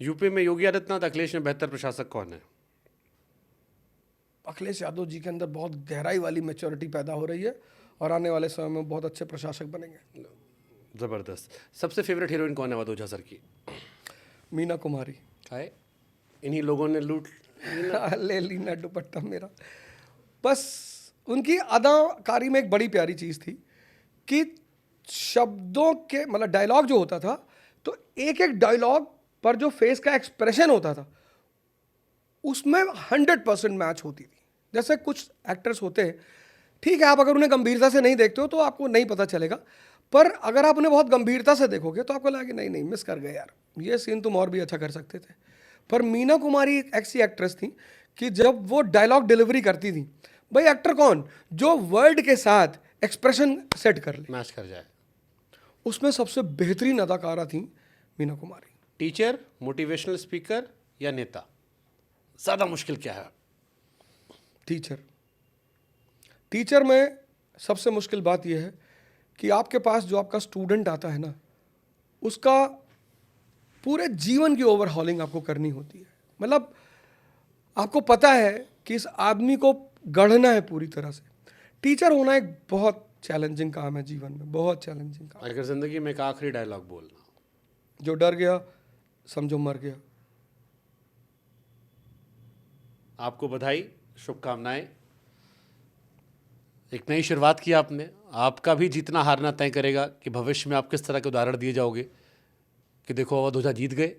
UP में योगी आदित्यनाथ, अखिलेश में बेहतर प्रशासक कौन है? अखिलेश यादव जी के अंदर बहुत गहराई वाली मैच्योरिटी पैदा हो रही है और आने वाले समय में बहुत अच्छे प्रशासक बनेंगे। ज़बरदस्त। सबसे फेवरेट हीरोइन कौन है अवध ओझा सर की? मीना कुमारी। काय इन्हीं लोगों ने लूट ले लीना दुपट्टा मेरा। बस उनकी अदाकारी में एक बड़ी प्यारी चीज़ थी कि शब्दों के मतलब डायलॉग जो होता था, तो एक एक डायलॉग पर जो फेस का एक्सप्रेशन होता था उसमें 100% मैच होती थी। जैसे कुछ एक्टर्स होते हैं, ठीक है, आप अगर उन्हें गंभीरता से नहीं देखते हो तो आपको नहीं पता चलेगा, पर अगर आप उन्हें बहुत गंभीरता से देखोगे तो आपको लगेगा नहीं नहीं मिस कर गए यार, ये सीन तुम और भी अच्छा कर सकते थे। पर मीना कुमारी एक ऐसी एक्ट्रेस थी कि जब वो डायलॉग डिलीवरी करती थी, भाई एक्टर कौन जो वर्ड के साथ एक्सप्रेशन सेट कर ले, मैच कर जाए। उसमें सबसे बेहतरीन अदाकारा थी Meena Kumari. Teacher, motivational speaker या नेता, ज़्यादा मुश्किल क्या है? टीचर। टीचर में सबसे मुश्किल बात यह है कि आपके पास जो आपका स्टूडेंट आता है ना, उसका पूरे जीवन की ओवरहॉलिंग आपको करनी होती है। मतलब आपको पता है कि इस आदमी को गढ़ना है पूरी तरह से। टीचर होना एक बहुत चैलेंजिंग काम है जीवन में, बहुत चैलेंजिंग काम। अगर ज़िंदगी में एक आखिरी डायलॉग बोलना, जो डर गया समझो मर गया। आपको बधाई, शुभकामनाएं। एक नई शुरुआत की आपने। आपका भी जीतना हारना तय करेगा कि भविष्य में आप किस तरह के उदाहरण दिए जाओगे कि देखो अवध ओझा जीत गए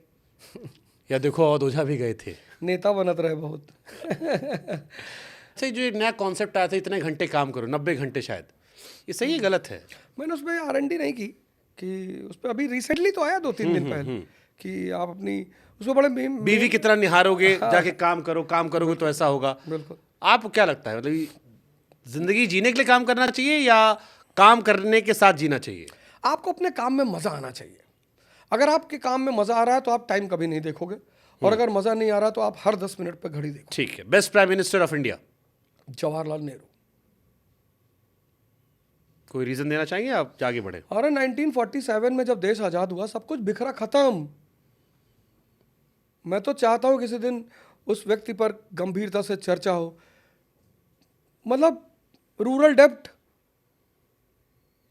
या देखो अवध ओझा भी गए थे। नेता बनत रहे बहुत। अच्छा, जो एक नया कॉन्सेप्ट आया था इतने घंटे काम करो, 90 घंटे शायद, ये सही है गलत है? मैंने उस पर R&D नहीं की कि उस पर अभी रिसेंटली तो आया 2-3 दिन पहले कि आप अपनी उसमें बड़े बीवी कितना निहारोगे, जाके काम करोगे तो ऐसा होगा। बिल्कुल। आपको क्या लगता है, मतलब जिंदगी जीने के लिए काम करना चाहिए या काम करने के साथ जीना चाहिए? आपको अपने काम में मजा आना चाहिए। अगर आपके काम में मजा आ रहा है तो आप टाइम कभी नहीं देखोगे, और अगर मजा नहीं आ रहा तो आप हर 10 मिनट पर घड़ी देखो। ठीक है। Best prime minister of India? Jawaharlal Nehru. कोई रीजन देना चाहेंगे आप आगे बढ़े? अरे 1947 में जब देश आजाद हुआ सब कुछ बिखरा खत्म। मैं तो चाहता हूं किसी दिन उस व्यक्ति पर गंभीरता से चर्चा हो। मतलब रूरल डेप्ट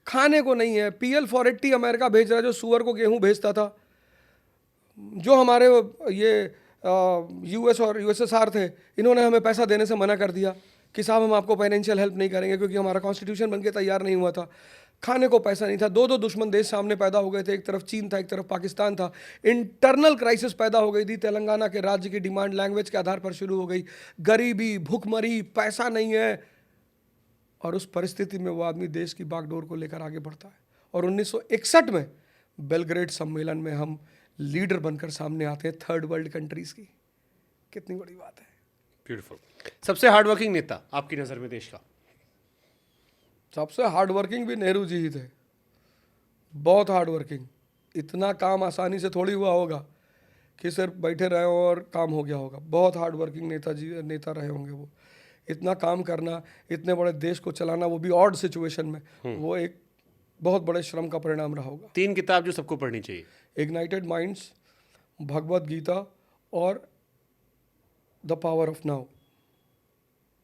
खाने को नहीं है, PL-480 अमेरिका भेज रहा है जो सुअर को गेहूं भेजता था। जो हमारे ये US और USSR थे, इन्होंने हमें पैसा देने से मना कर दिया कि साहब हम आपको फाइनेंशियल हेल्प नहीं करेंगे क्योंकि हमारा कॉन्स्टिट्यूशन बनके तैयार नहीं हुआ था। खाने को पैसा नहीं था। दो दुश्मन देश सामने पैदा हो गए थे, एक तरफ चीन था, एक तरफ पाकिस्तान था। इंटरनल क्राइसिस पैदा हो गई थी। तेलंगाना के राज्य की डिमांड लैंग्वेज के आधार पर शुरू हो गई। गरीबी, भूखमरी, पैसा नहीं है, और उस परिस्थिति में वो आदमी देश की बागडोर को लेकर आगे बढ़ता है। और 1961 में बेलग्रेड सम्मेलन में हम लीडर बनकर सामने आते हैं थर्ड वर्ल्ड कंट्रीज की। कितनी बड़ी बात है। ब्यूटीफुल। सबसे हार्डवर्किंग नेता आपकी नज़र में देश का? सबसे हार्डवर्किंग भी नेहरू जी ही थे। बहुत हार्डवर्किंग। इतना काम आसानी से थोड़ी हुआ होगा कि सिर्फ बैठे रहे हो और काम हो गया होगा। बहुत हार्डवर्किंग नेता रहे होंगे वो। इतना काम करना, इतने बड़े देश को चलाना, वो भी ऑड सिचुएशन में, वो एक बहुत बड़े श्रम का परिणाम रहा होगा। 3 किताब जो सबको पढ़नी चाहिए? इग्नाइटेड माइंड्स, भगवद गीता और द पावर ऑफ नाउ।